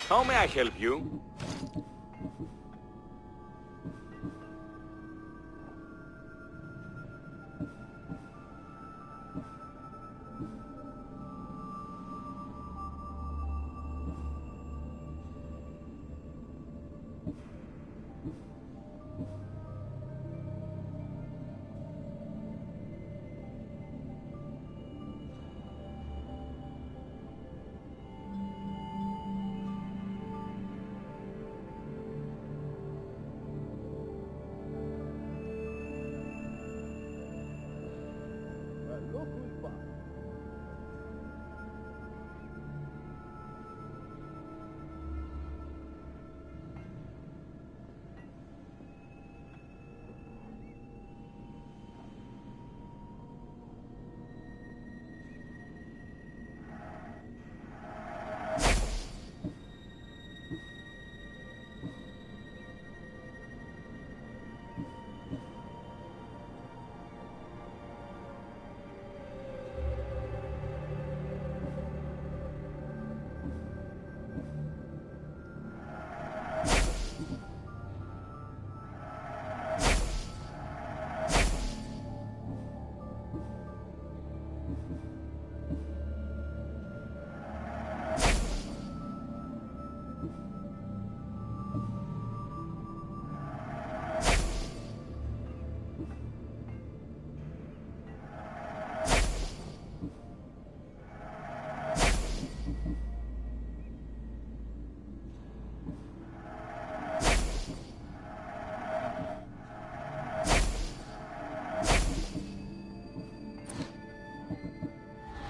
How may I help you?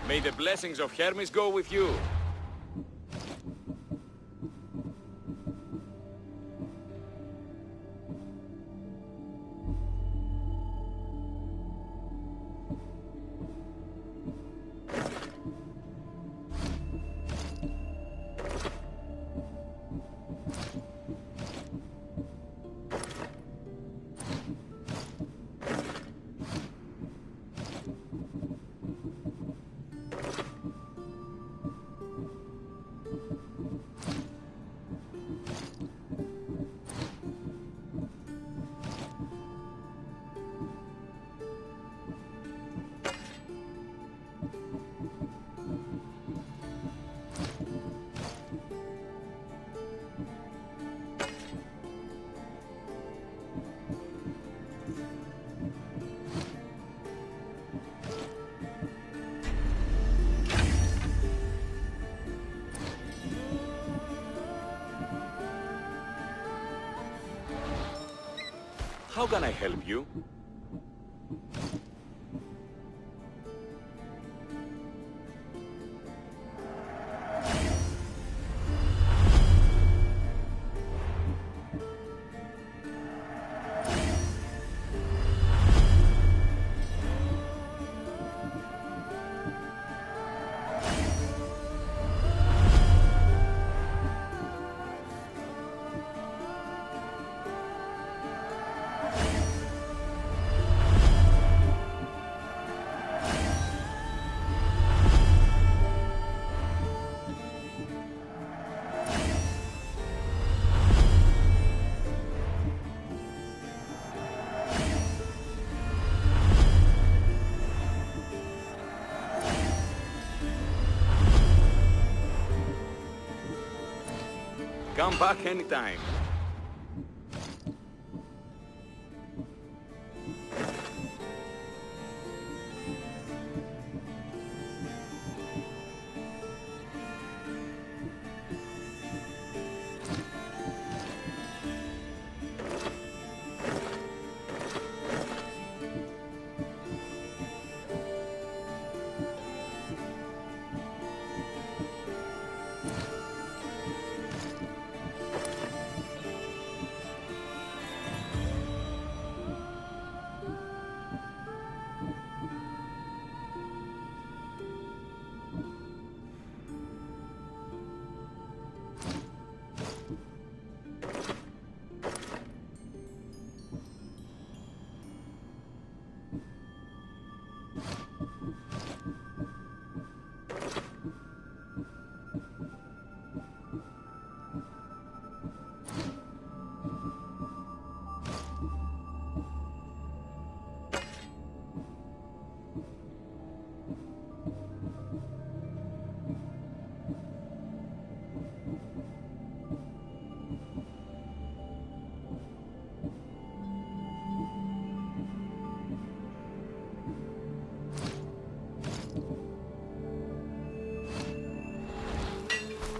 May the blessings of Hermes go with you. How can I help you? Come back anytime.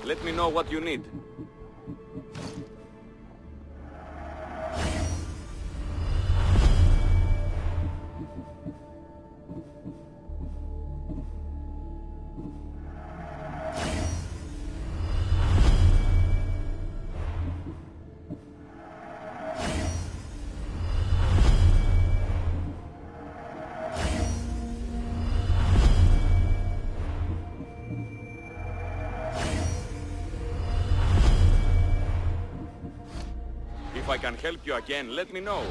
Let me know what you need. If I can help you again, let me know.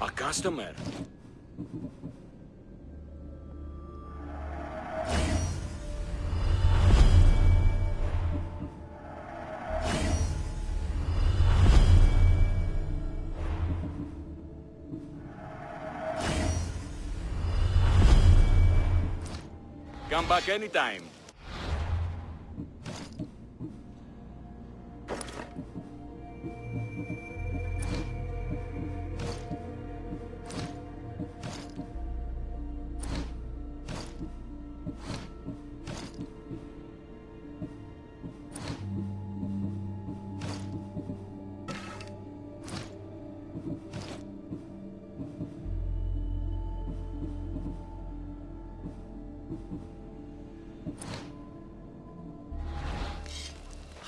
A customer. Come back anytime.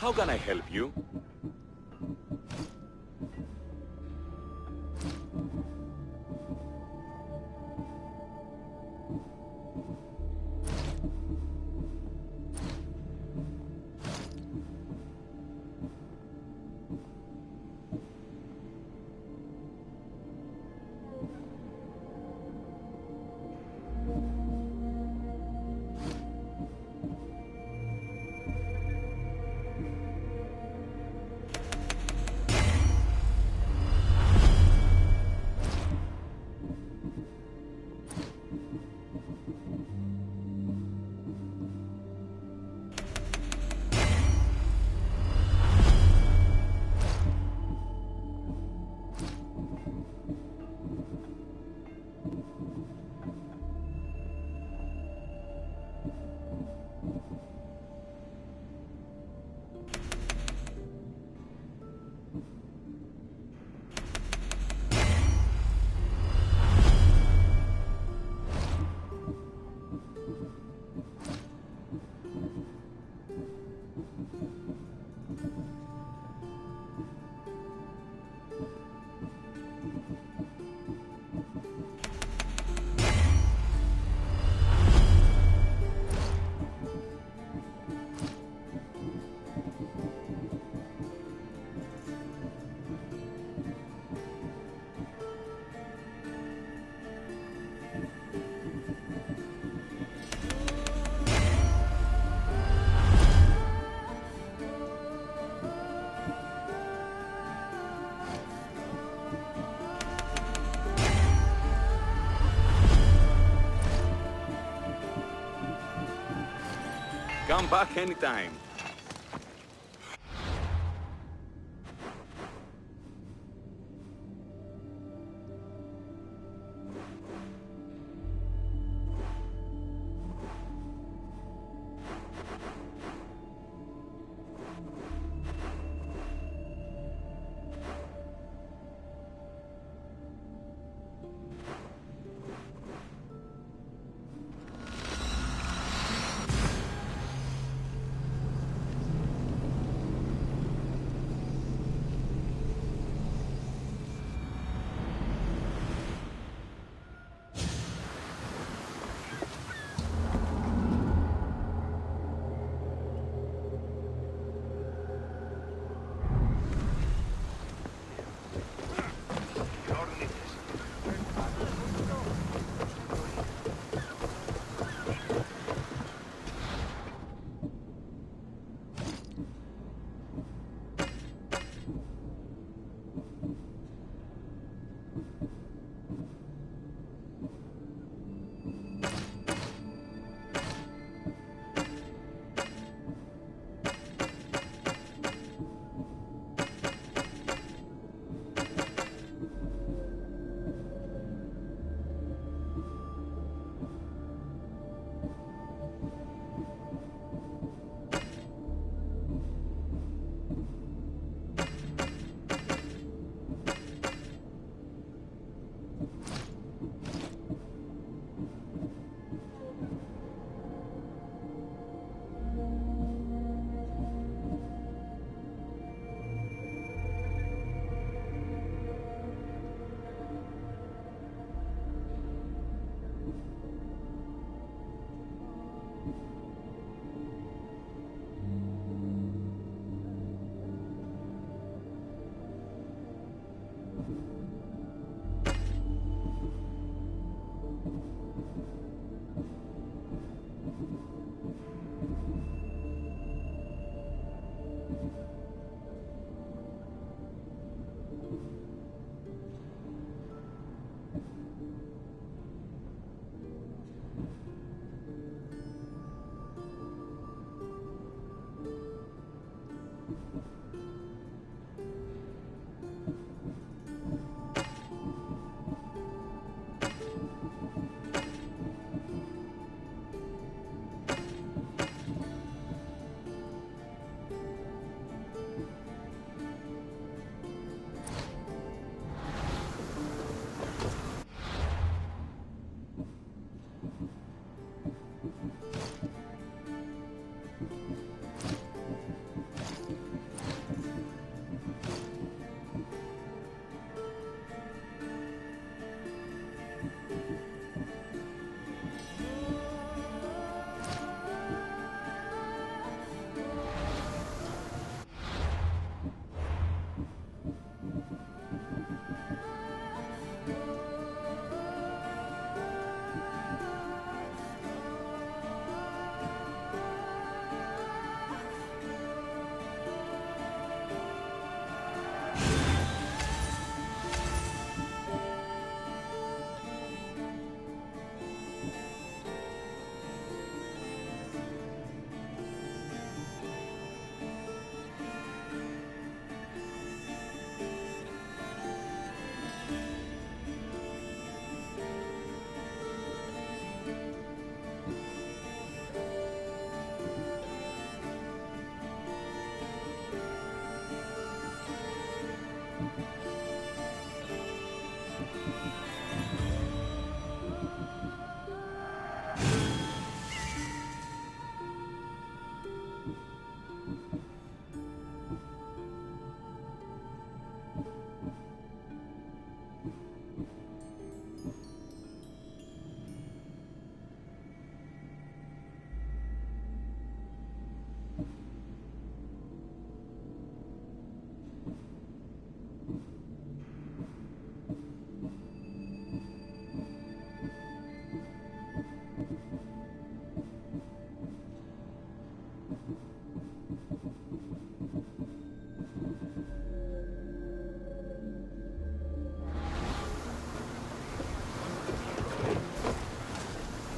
How can I help you? Come back anytime.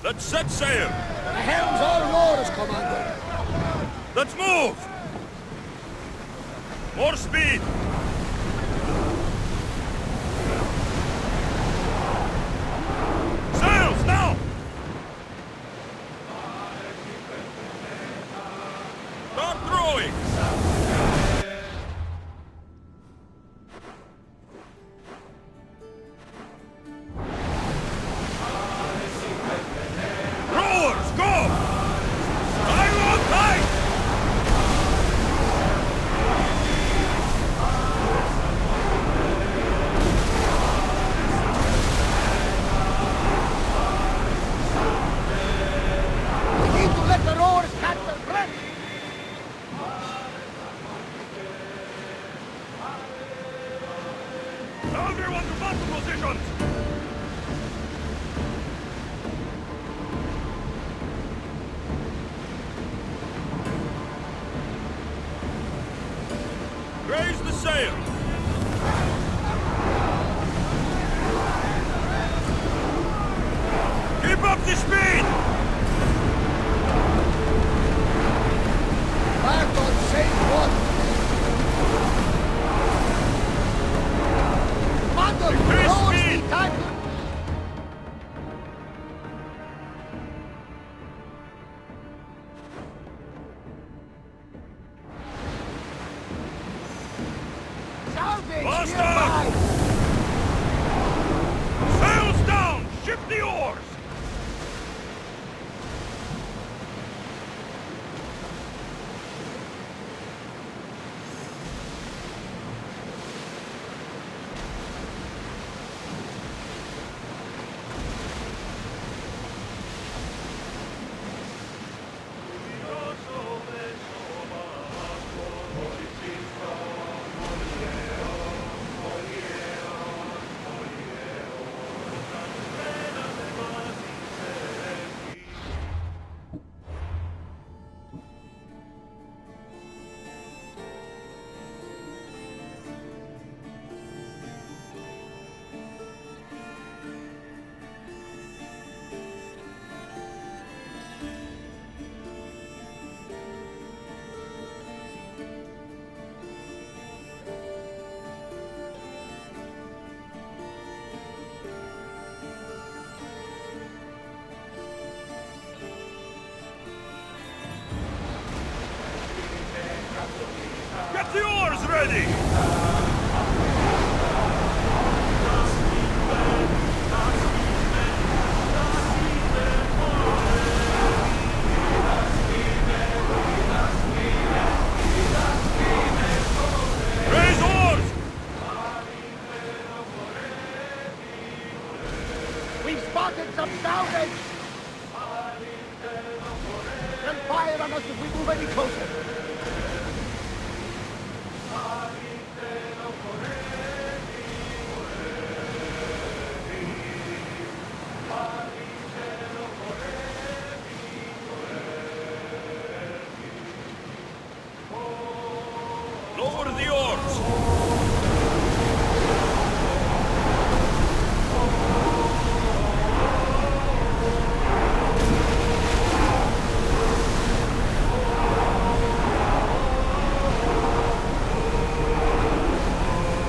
Let's set sail! The helm's all yours, Commander. Let's move! More speed! Sails now! Start throwing! Rowers, go! Styro on tight! We need to let the rowers catch their breath. Everyone to battle positions! Raise the sail! Keep up the speed! Back on safe water. Commander, Increase rowers speed. need tackled. Salvage Master! nearby. Sails down! Ship the oars! the oars ready! Raise oars! We've spotted some salvage! They'll fire on us if we move any closer. Lower the oars!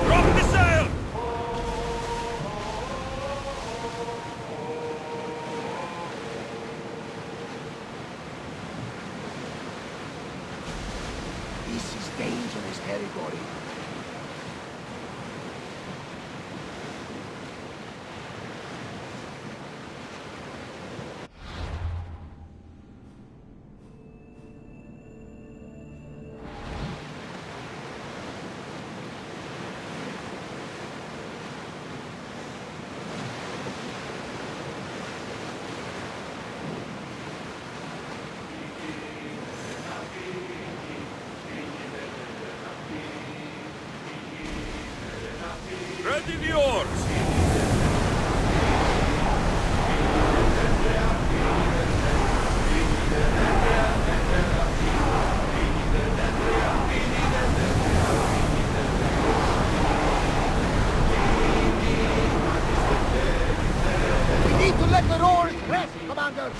Drop the sail! This is dangerous territory. Ready the oars! We need to let the oars rest, Commander!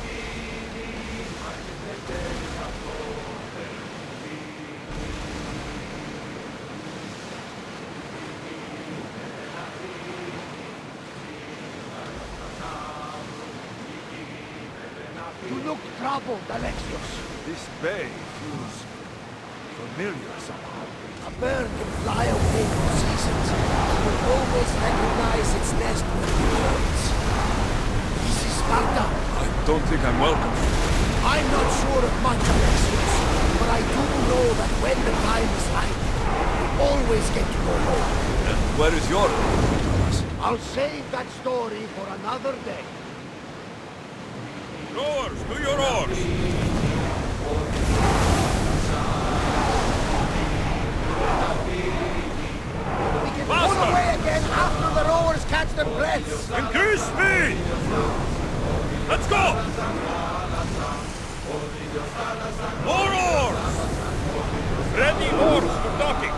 You look troubled, Alexios. This bay feels familiar somehow. A bird can fly away for seasons. It will always recognize its nest when it returns. This is Sparta. I don't think I'm welcome. I'm not sure of much, Alexios, but I do know that when the time is right, you always get to go home. And where is your home, Thomas? I'll save that story for another day. Rowers, to your oars! We can pull Faster! away again after the rowers catch their breaths. Increase speed! Let's go! More oars! Ready oars for docking!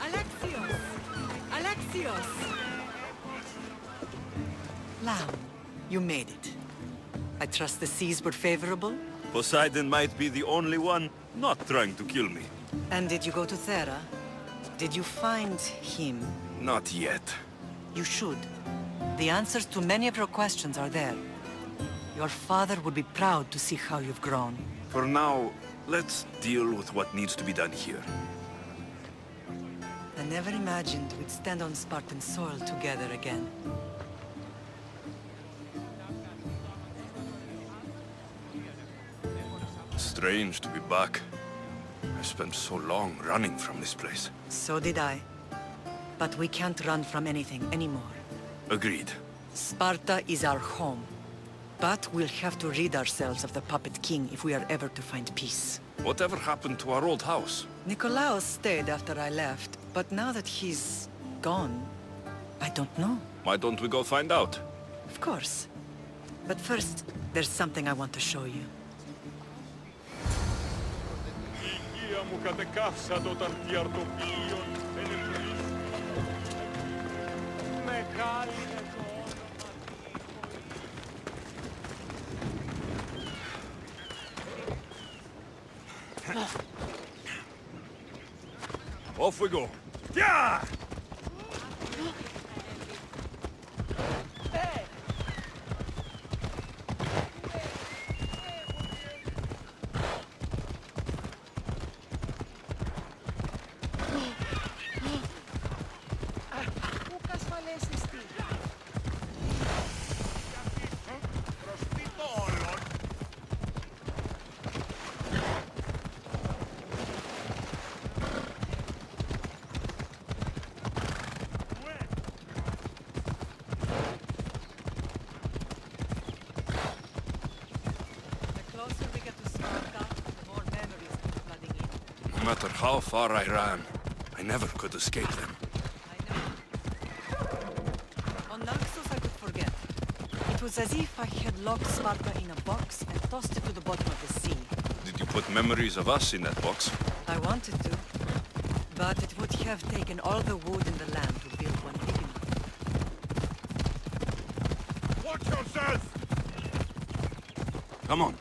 Alexios! Alexios! Lamb, you made it. I trust the seas were favorable? Poseidon might be the only one not trying to kill me. And did you go to Thera? Did you find him? Not yet. You should. The answers to many of your questions are there. Your father would be proud to see how you've grown. For now, let's deal with what needs to be done here. I never imagined we'd stand on Spartan soil together again. Strange to be back. I spent so long running from this place. So did I. But we can't run from anything anymore. Agreed. Sparta is our home. But we'll have to rid ourselves of the Puppet King if we are ever to find peace. Whatever happened to our old house? Nikolaos stayed after I left, but now that he's gone, I don't know. Why don't we go find out? Of course. But first, there's something I want to show you. Off we go. Yeah! No matter how far I ran, I never could escape them. I know. On Naxos I could forget. It was as if I had locked Sparta in a box and tossed it to the bottom of the sea. Did you put memories of us in that box? I wanted to, but it would have taken all the wood in the land to build one big enough. Watch yourself! Come on.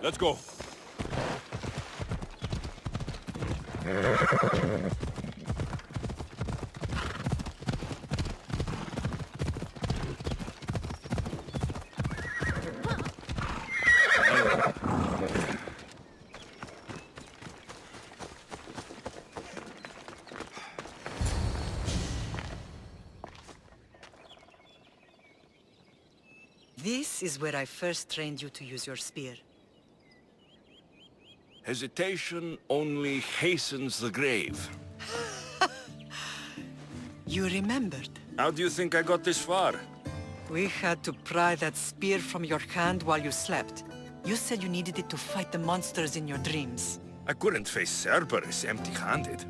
Let's go. This is where I first trained you to use your spear. Hesitation only hastens the grave. You remembered. How do you think I got this far? We had to pry that spear from your hand while you slept. You said you needed it to fight the monsters in your dreams. I couldn't face Cerberus empty-handed.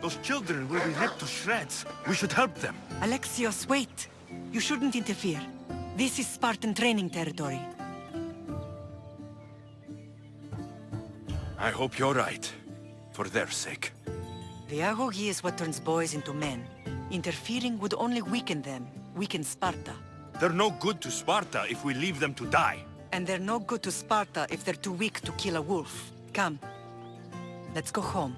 Those children will be ripped to shreds. We should help them. Alexios, wait! You shouldn't interfere. This is Spartan training territory. I hope you're right. For their sake. The agogi is what turns boys into men. Interfering would only weaken them, weaken Sparta. They're no good to Sparta if we leave them to die. And they're no good to Sparta if they're too weak to kill a wolf. Come. Let's go home.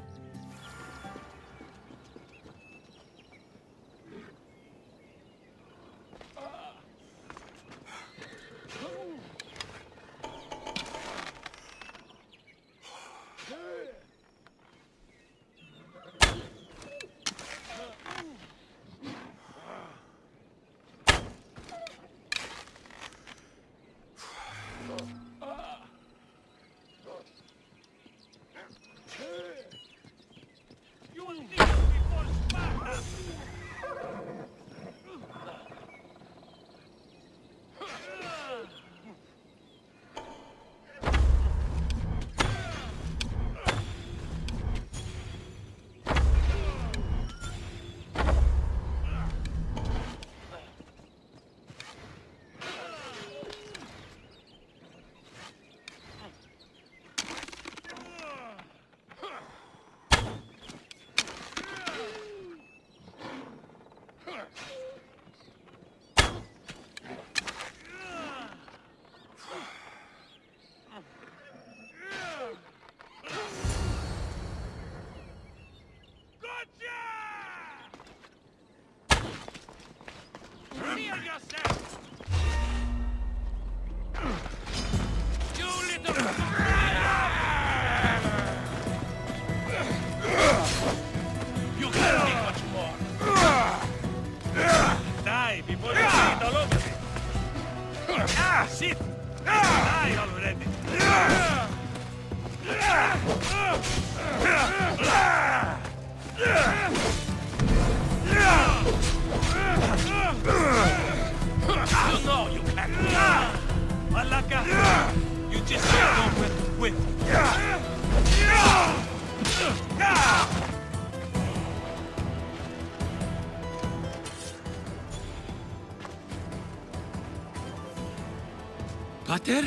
Pater?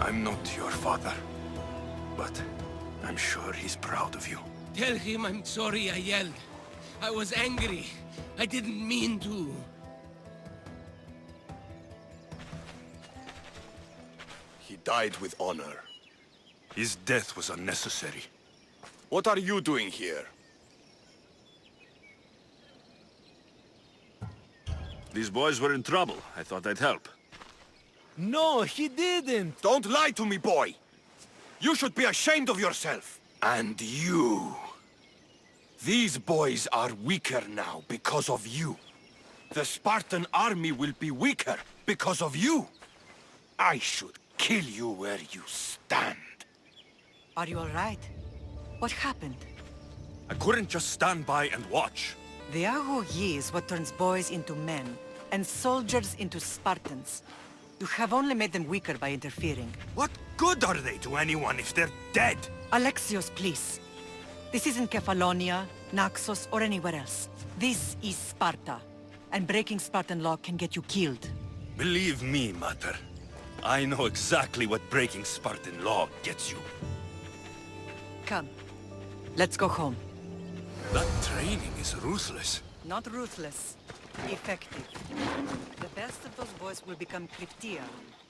I'm not your father, but I'm sure he's proud of you. Tell him I'm sorry I yelled. I was angry. I didn't mean to. He died with honor. His death was unnecessary. What are you doing here? These boys were in trouble. I thought I'd help. No, he didn't! Don't lie to me, boy! You should be ashamed of yourself. And you. These boys are weaker now because of you. The Spartan army will be weaker because of you. I should kill you where you stand. Are you all right? What happened? I couldn't just stand by and watch. The Aho Yi is what turns boys into men, and soldiers into Spartans. You have only made them weaker by interfering. What good are they to anyone if they're dead? Alexios, please. This isn't Kefalonia, Naxos, or anywhere else. This is Sparta, and breaking Spartan law can get you killed. Believe me, Mater. I know exactly what breaking Spartan law gets you. Come, let's go home. That training is ruthless. Not ruthless, effective. The best of those boys will become Cryptia,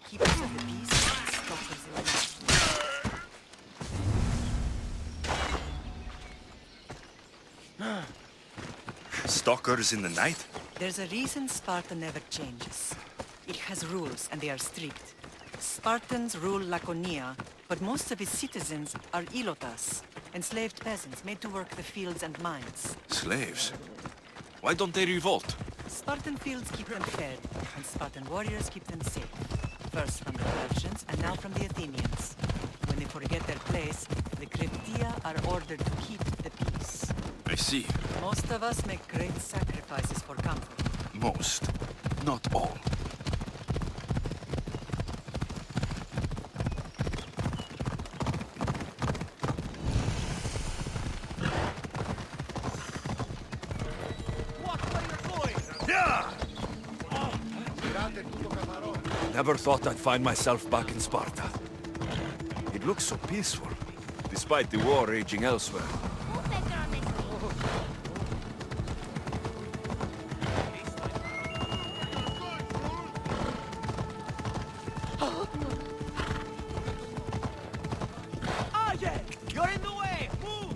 keepers of the peace and stalkers of the night. Stalkers in the night? There's a reason Sparta never changes. It has rules, and they are strict. Spartans rule Laconia, but most of its citizens are ilotas, enslaved peasants made to work the fields and mines. Slaves? Why don't they revolt? Spartan fields keep them fed, and Spartan warriors keep them safe. First from the Persians, and now from the Athenians. When they forget their place, the Cryptia are ordered to keep the peace. I see. Most of us make great sacrifices for comfort. Most. Not all. Never thought I'd find myself back in Sparta. It looks so peaceful, despite the war raging elsewhere. You're in the way! Move!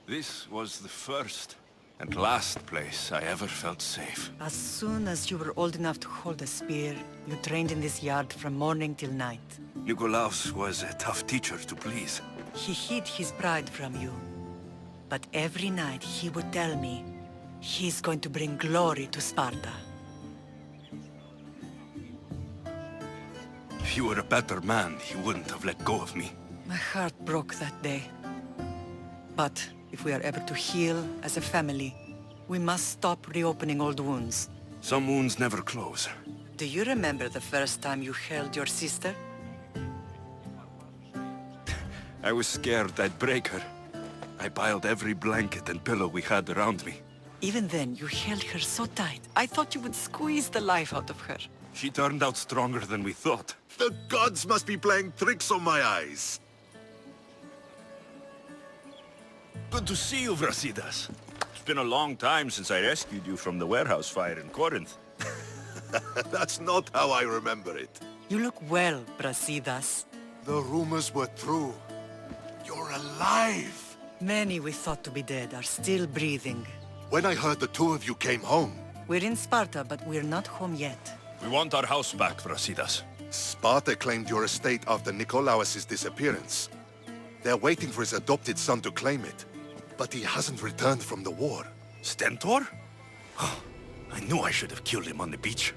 This was the first and last place I ever felt safe. As soon as you were old enough to hold a spear, you trained in this yard from morning till night. Nikolaos was a tough teacher to please. He hid his pride from you. But every night he would tell me, he's going to bring glory to Sparta. If you were a better man, he wouldn't have let go of me. My heart broke that day. But if we are ever to heal as a family, we must stop reopening old wounds. Some wounds never close. Do you remember the first time you held your sister? I was scared I'd break her. I piled every blanket and pillow we had around me. Even then, you held her so tight. I thought you would squeeze the life out of her. She turned out stronger than we thought. The gods must be playing tricks on my eyes. Good to see you, Brasidas. It's been a long time since I rescued you from the warehouse fire in Corinth. That's not how I remember it. You look well, Brasidas. The rumors were true. You're alive! Many we thought to be dead are still breathing. When I heard the two of you came home, We're in Sparta, but we're not home yet. We want our house back, Brasidas. Sparta claimed your estate after Nikolaos' disappearance. They're waiting for his adopted son to claim it. But he hasn't returned from the war. Stentor? I knew I should have killed him on the beach.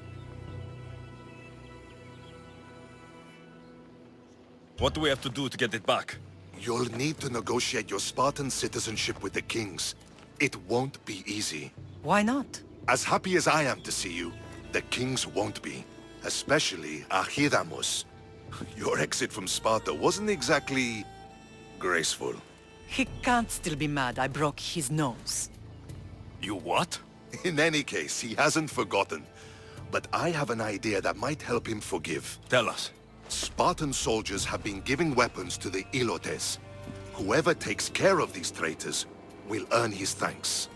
What do we have to do to get it back? You'll need to negotiate your Spartan citizenship with the kings. It won't be easy. Why not? As happy as I am to see you, the kings won't be. Especially Archidamos. Your exit from Sparta wasn't exactly graceful. He can't still be mad I broke his nose. You what? In any case, he hasn't forgotten. But I have an idea that might help him forgive. Tell us. Spartan soldiers have been giving weapons to the Ilotes. Whoever takes care of these traitors will earn his thanks.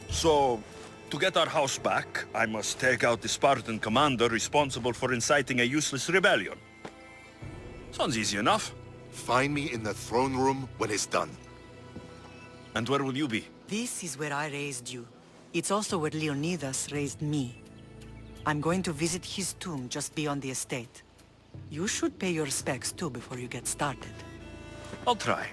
So, to get our house back, I must take out the Spartan commander responsible for inciting a useless rebellion. Sounds easy enough. Find me in the throne room when it's done. And where will you be? This is where I raised you. It's also where Leonidas raised me. I'm going to visit his tomb just beyond the estate. You should pay your respects too before you get started. I'll try.